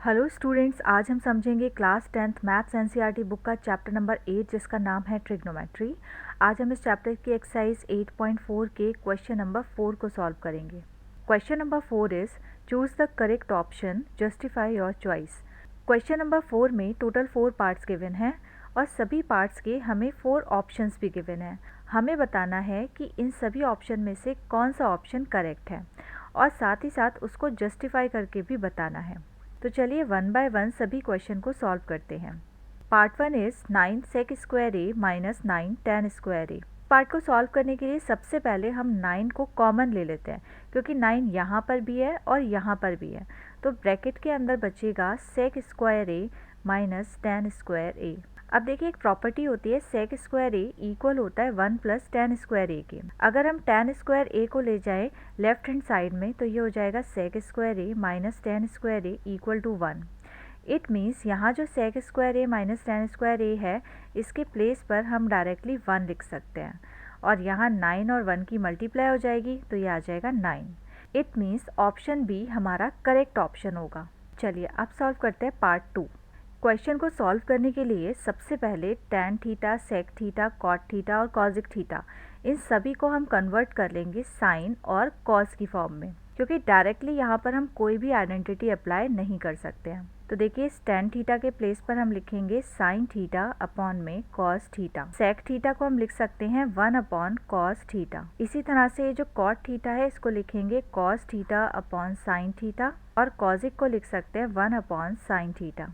Hello students, आज हम समझेंगे class 10th maths NCERT book का चैप्टर नंबर 8 जिसका नाम है ट्रिग्नोमेट्री। आज हम इस चैप्टर की एक्सरसाइज 8.4 के क्वेश्चन नंबर 4 को सॉल्व करेंगे। Question number 4 is choose the correct option, justify your choice. Question number 4 में टोटल 4 पार्ट्स गिवन हैं और सभी पार्ट्स के हमें 4 ऑप्शंस भी गिवन हैं। हमें बताना है कि इन सभी ऑप्शन में से कौन सा ऑप्शन करेक्ट है और साथ ही साथ उसको जस्टिफाई करके भी बताना है। तो चलिए वन बाय वन सभी क्वेश्चन को सॉल्व करते हैं। Part 1 is 9 sec square A minus 9 tan square A. Part को सॉल्व करने के लिए सबसे पहले हम 9 को कॉमन ले लेते हैं क्योंकि 9 यहाँ पर भी है और यहाँ पर भी है। तो ब्रैकेट के अंदर बचेगा सेक square A minus tan square ए। अब देखिए, एक प्रॉपर्टी होती है सेक स्क्वायर ए इक्वल होता है 1 प्लस tan स्क्वायर ए के। अगर हम tan स्क्वायर ए को ले जाएं लेफ्ट हैंड साइड में तो ये हो जाएगा sec square A minus tan square A equal to 1। It means यहाँ जो sec square A minus tan square A है इसके प्लेस पर हम डायरेक्टली 1 लिख सकते हैं और यहाँ 9 और 1 की मल्टीप्लाई हो जाएगी तो ये आ जाएगा 9। इट मीन्स ऑप्शन बी हमारा करेक्ट ऑप्शन होगा। चलिए अब सॉल्व करते हैं पार्ट 2। क्वेश्चन को सॉल्व करने के लिए सबसे पहले tan theta, sec theta, cot theta और कॉजिक थीटा इन सभी को हम कन्वर्ट कर लेंगे साइन और कॉस की फॉर्म में, क्योंकि डायरेक्टली यहाँ पर हम कोई भी आइडेंटिटी अप्लाई नहीं कर सकते हैं। तो देखिए, इस tan थीटा के प्लेस पर हम लिखेंगे साइन थीटा अपॉन में कॉस थीटा। सेक थीटा को हम लिख सकते हैं 1 अपॉन कॉस थीटा। इसी तरह से ये जो कॉट थीटा है इसको लिखेंगे cos theta upon sine theta और कॉजिक को लिख सकते हैं 1 अपॉन साइन थीटा।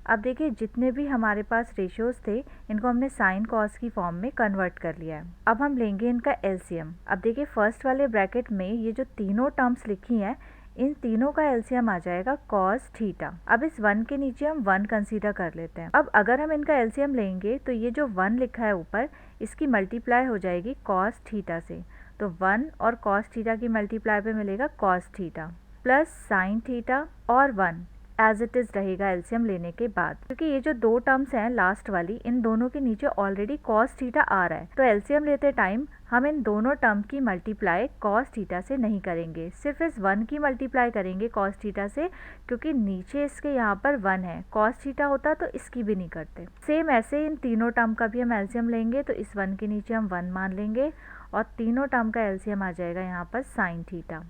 अब देखिए, जितने भी हमारे पास रेशियोज थे इनको हमने साइन कॉस की फॉर्म में कन्वर्ट कर लिया है। अब हम लेंगे इनका एलसीएम। अब देखिए, फर्स्ट वाले ब्रैकेट में ये जो तीनों टर्म्स लिखी हैं इन तीनों का एलसीएम आ जाएगा कॉस थीटा। अब इस 1 के नीचे हम 1 कंसीडर कर लेते हैं। अब अगर हम इनका एलसीएम लेंगे तो ये जो 1 लिखा है ऊपर इसकी मल्टीप्लाई हो जाएगी कॉस थीटा से। तो 1 और कॉस थीटा की मल्टीप्लाई पे मिलेगा cos theta plus sine theta और 1 एज इट इज़ रहेगा एलसीएम लेने के बाद, क्योंकि ये जो दो टर्म्स हैं लास्ट वाली इन दोनों के नीचे ऑलरेडी कॉस थीटा आ रहा है। तो एलसीएम लेते टाइम हम इन दोनों टर्म की मल्टीप्लाई कॉस थीटा से नहीं करेंगे, सिर्फ इस 1 की मल्टीप्लाई करेंगे कॉस थीटा से, क्योंकि नीचे इसके यहाँ पर 1 है। कॉस थीटा होता तो इसकी भी नहीं करते। सेम ऐसे इन तीनों टर्म का भी हम एलसीएम लेंगे तो इस 1 के नीचे हम 1 मान लेंगे और तीनों टर्म का एलसीएम आ जाएगा यहाँ पर साइन थीटा।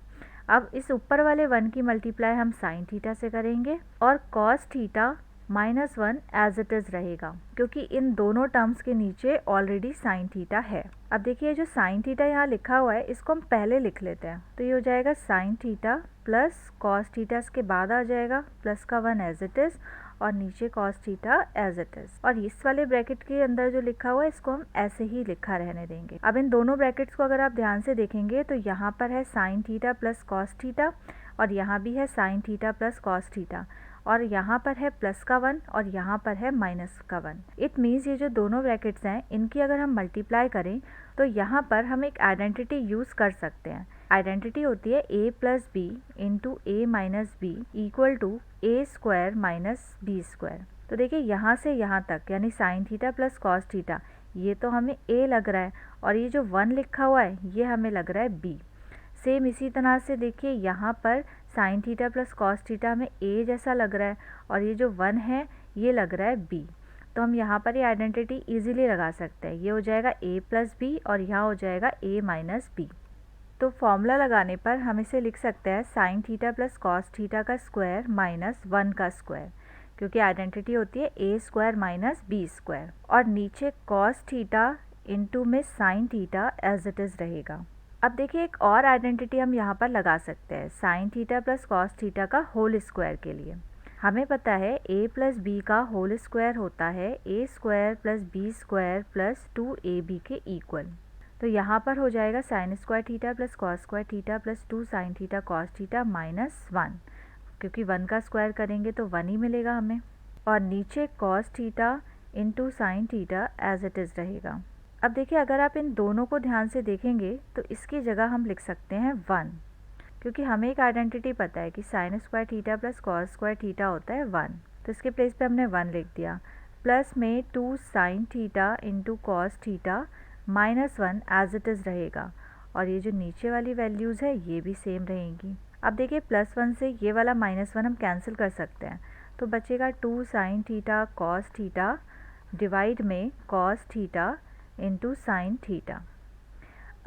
अब इस ऊपर वाले 1 की मल्टीप्लाई हम साइन थीटा से करेंगे और cos theta minus 1 as it is रहेगा, क्योंकि इन दोनों टर्म्स के नीचे ऑलरेडी साइन थीटा है। अब देखिए, जो साइन थीटा यहाँ लिखा हुआ है इसको हम पहले लिख लेते हैं। तो ये हो जाएगा sign theta plus cos theta, इसके बाद आ जाएगा प्लस का 1 एज इट इज़ और नीचे cos theta as it is. और इस वाले ब्रैकेट के अंदर जो लिखा हुआ है इसको हम ऐसे ही लिखा रहने देंगे। अब इन दोनों ब्रैकेट्स को अगर आप ध्यान से देखेंगे तो यहाँ पर है sign theta plus cos theta और यहाँ भी है sign theta plus cos theta और यहाँ पर है प्लस का 1 और यहाँ पर है माइनस का 1। इट मीन्स ये जो दोनों ब्रैकेट्स हैं इनकी अगर हम मल्टीप्लाई करें तो यहाँ पर हम एक आइडेंटिटी यूज़ कर सकते हैं। आइडेंटिटी होती है a plus B into A minus B equal to A square minus B square. तो देखिए, यहाँ से यहाँ तक यानी sine theta plus cos theta ये तो हमें a लग रहा है और ये जो 1 लिखा हुआ है ये हमें लग रहा है b। सेम इसी तरह से देखिए, यहाँ पर sign theta plus cos theta हमें a जैसा लग रहा है और ये जो 1 है ये लग रहा है b। तो हम यहाँ पर ये आइडेंटिटी इजीली लगा सकते हैं। ये हो जाएगा a प्लस बी और यहाँ हो जाएगा a माइनस बी। तो फॉर्मूला लगाने पर हम इसे लिख सकते हैं sine theta plus cos theta का स्क्वायर माइनस 1 का स्क्वायर, क्योंकि आइडेंटिटी होती है a square minus B square और नीचे कॉस थीटा इंटू में sine theta as it is रहेगा। अब देखिए, एक और आइडेंटिटी हम यहाँ पर लगा सकते हैं sine theta plus cos theta का होल स्क्वायर के लिए। हमें पता है a प्लस बी का होल स्क्वायर होता है a square plus B square plus 2ab के इक्वल। तो यहाँ पर हो जाएगा sine square theta plus cos square theta plus 2 sine theta cos theta minus 1, क्योंकि 1 का स्क्वायर करेंगे तो 1 ही मिलेगा हमें और नीचे cos theta into sine theta as it is रहेगा। अब देखिए, अगर आप इन दोनों को ध्यान से देखेंगे तो इसकी जगह हम लिख सकते हैं 1, क्योंकि हमें एक आइडेंटिटी पता है कि sign square theta plus cos square theta होता है 1। तो इसके प्लेस पे हमने 1 लिख दिया प्लस में 2 sine theta into cos theta minus 1 as it is रहेगा और ये जो नीचे वाली वैल्यूज़ है ये भी सेम रहेंगी। अब देखिए +1 से ये वाला -1 हम कैंसिल कर सकते हैं, तो बचेगा 2 sine theta cos theta divide में cos theta into sine theta.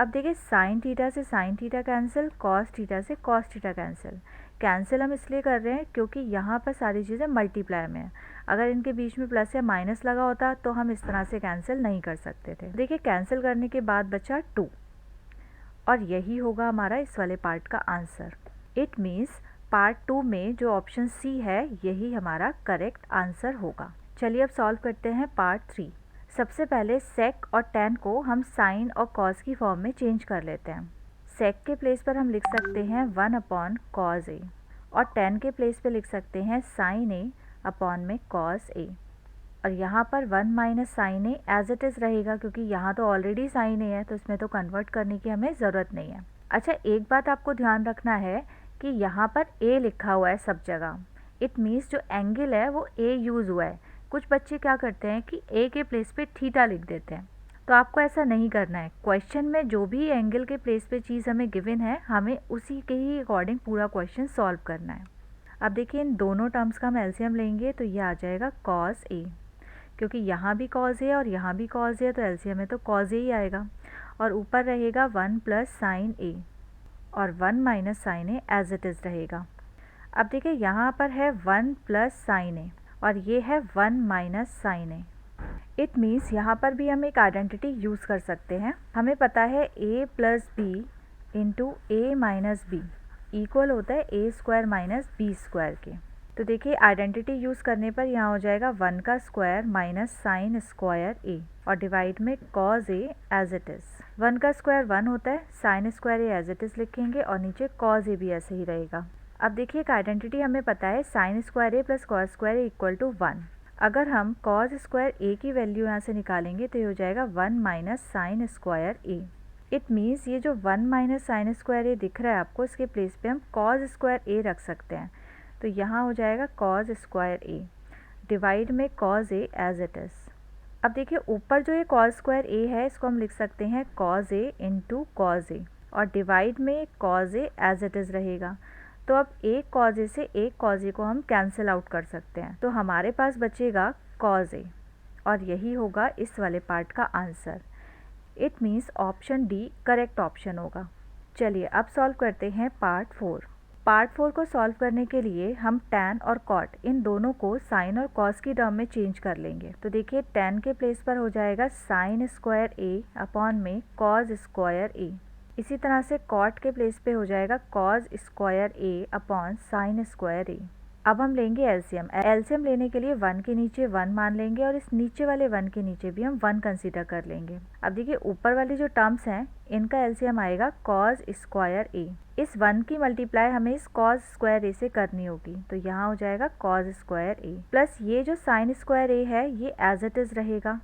अब देखिए साइन थीटा से sine theta cancel, cos theta से कॉस थीटा कैंसिल। कैंसिल हम इसलिए कर रहे हैं क्योंकि यहाँ पर सारी चीज़ें मल्टीप्लाई में हैं। अगर इनके बीच में प्लस या माइनस लगा होता तो हम इस तरह से कैंसिल नहीं कर सकते थे। देखिए कैंसिल करने के बाद बचा 2 और यही होगा हमारा इस वाले पार्ट का आंसर। इट मीन्स पार्ट 2 में जो ऑप्शन सी है यही हमारा करेक्ट आंसर होगा। चलिए अब सॉल्व करते हैं पार्ट 3। सबसे पहले सेक और टेन को हम साइन और कॉस की फॉर्म में चेंज कर लेते हैं। सेक के प्लेस पर हम लिख सकते हैं 1/cos A और टेन के प्लेस पे लिख सकते हैं sin A अपॉन में cos A। और यहाँ पर 1 - sin A as it is रहेगा क्योंकि यहाँ तो ऑलरेडी sin A है, तो इसमें तो कन्वर्ट करने की हमें ज़रूरत नहीं है। अच्छा, एक बात आपको ध्यान रखना है कि यहाँ पर A लिखा हुआ है सब जगह। इट मीन्स जो एंगल है वो A यूज़ हुआ है। कुछ बच्चे क्या करते हैं कि A के प्लेस पे थीटा लिख देते हैं, तो आपको ऐसा नहीं करना है। क्वेश्चन में जो भी एंगल के प्लेस पे चीज़ हमें गिवन है, हमें उसी के ही अकॉर्डिंग पूरा क्वेश्चन सॉल्व करना है। अब देखिए इन दोनों टर्म्स का हम एलसीएम लेंगे तो ये आ जाएगा cos A, क्योंकि यहाँ भी cos A और यहाँ भी cos A, तो एलसीएम में तो cos A ही आएगा। और ऊपर रहेगा 1 + sin A और 1 - sin A as it is रहेगा। अब देखिए यहाँ पर है 1 + sin A और ये है 1 - sin A। इट मीन्स यहाँ पर भी हम एक आइडेंटिटी यूज़ कर सकते हैं। हमें पता है A + B into A - B equal होता है A² - B² के। तो देखिए आइडेंटिटी यूज़ करने पर यहाँ हो जाएगा 1 का square minus sine square A और डिवाइड में cos A as it is. 1 का स्क्वायर 1 होता है, sine square A as it is लिखेंगे और नीचे cos A भी ऐसे ही रहेगा। अब देखिए एक आइडेंटिटी हमें पता है sine square A + cos square A equal to 1। अगर हम cos स्क्वायर A की वैल्यू यहाँ से निकालेंगे तो ये हो जाएगा 1 - sine square A। It means ये जो 1 - साइन स्क्वायर A दिख रहा है आपको, इसके प्लेस पे हम cos स्क्वायर A रख सकते हैं। तो यहाँ हो जाएगा cos स्क्वायर A डिवाइड में cos A as it is. अब देखिए ऊपर जो ये cos स्क्वायर A है, इसको हम लिख सकते हैं cos A into cos A और डिवाइड में cos A as it is रहेगा। तो अब एक cos A से एक cos A को हम कैंसिल आउट कर सकते हैं, तो हमारे पास बचेगा cos A और यही होगा इस वाले पार्ट का answer. It means option D correct option होगा। चलिए अब सॉल्व करते हैं पार्ट 4। पार्ट 4 को सॉल्व करने के लिए हम tan और cot इन दोनों को sin और cos की टर्म में चेंज कर लेंगे। तो देखिए tan के प्लेस पर हो जाएगा sin स्क्वायर A अपॉन में cos स्क्वायर A। इसी तरह से cot के प्लेस पे हो जाएगा cos square A upon sin square A। अब हम लेंगे एलसीएम। एलसीएम लेने के लिए 1 के नीचे 1 मान लेंगे और इस नीचे वाले 1 के नीचे भी हम 1 कंसीडर कर लेंगे। अब देखिए ऊपर वाली जो टर्म्स हैं इनका एलसीएम आएगा cos स्क्वायर A। इस 1 की मल्टीप्लाई हमें इस cos स्क्वायर A से करनी होगी, तो यहाँ हो जाएगा cos स्क्वायर A प्लस ये जो sin स्क्वायर A है ये एज इट इज़ रहेगा,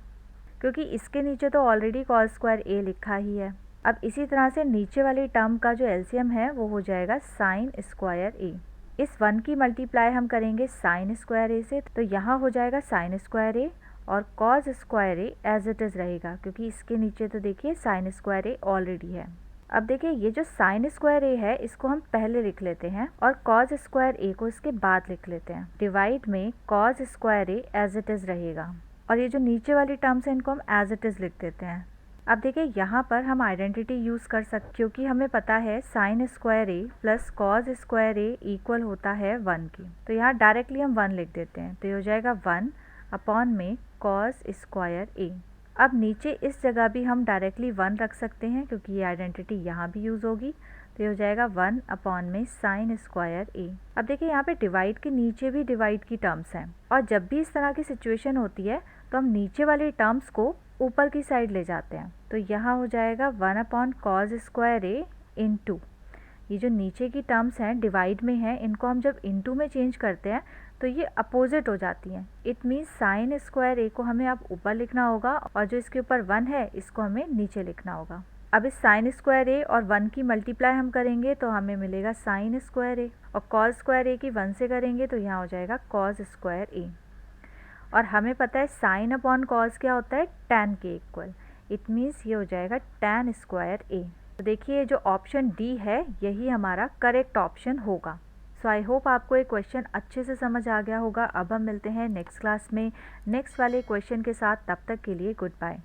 क्योंकि इसके नीचे तो ऑलरेडी cos स्क्वायर A लिखा ही है। अब इसी तरह से नीचे वाली टर्म का जो एलसीएम है वो हो जाएगा sin स्क्वायर A। इस 1 की मल्टीप्लाई हम करेंगे sin स्क्वायर A से, तो यहाँ हो जाएगा sin स्क्वायर A और cos square A as it is रहेगा, क्योंकि इसके नीचे तो देखिए sin स्क्वायर A ऑलरेडी है। अब देखिए ये जो sin स्क्वायर A है इसको हम पहले लिख लेते हैं और cos स्क्वायर A को इसके बाद लिख लेते हैं। डिवाइड में cos square A as it is रहेगा और ये जो नीचे वाली टर्म्स हैं इनको हम एज इट इज़ लिख देते हैं। अब देखिए यहाँ पर हम आइडेंटिटी यूज़ कर सकते, क्योंकि हमें पता है sin square A plus cos square A equal होता है 1 की, तो यहाँ डायरेक्टली हम 1 लिख देते हैं। तो ये हो जाएगा 1 अपॉन में cos स्क्वायर A। अब नीचे इस जगह भी हम डायरेक्टली 1 रख सकते हैं क्योंकि ये आइडेंटिटी यहाँ भी यूज़ होगी, तो ये हो जाएगा 1 अपॉन में sin स्क्वायर A। अब देखिए यहाँ पे डिवाइड के नीचे भी डिवाइड की टर्म्स हैं और जब भी इस तरह की सिचुएशन होती है तो हम नीचे वाली टर्म्स को ऊपर की साइड ले जाते हैं। तो यहाँ हो जाएगा 1/cos स्क्वायर A इंटू ये जो नीचे की टर्म्स हैं डिवाइड में हैं, इनको हम जब इंटू में चेंज करते हैं तो ये अपोजिट हो जाती हैं। It means sin square A को हमें अब ऊपर लिखना होगा और जो इसके ऊपर 1 है इसको हमें नीचे लिखना होगा। अब इस sin स्क्वायर A और 1 की मल्टीप्लाई हम करेंगे तो हमें मिलेगा sin स्क्वायर A और cos स्क्वायर A की 1 से करेंगे तो यहाँ हो जाएगा cos स्क्वायर A। और हमें पता है sin अपॉन cos क्या होता है, tan के इक्वल। इट मीन्स ये हो जाएगा tan स्क्वायर A। तो देखिए जो ऑप्शन डी है यही हमारा करेक्ट ऑप्शन होगा। सो आई होप आपको ये क्वेश्चन अच्छे से समझ आ गया होगा। अब हम मिलते हैं नेक्स्ट क्लास में नेक्स्ट वाले क्वेश्चन के साथ। तब तक के लिए गुड बाय।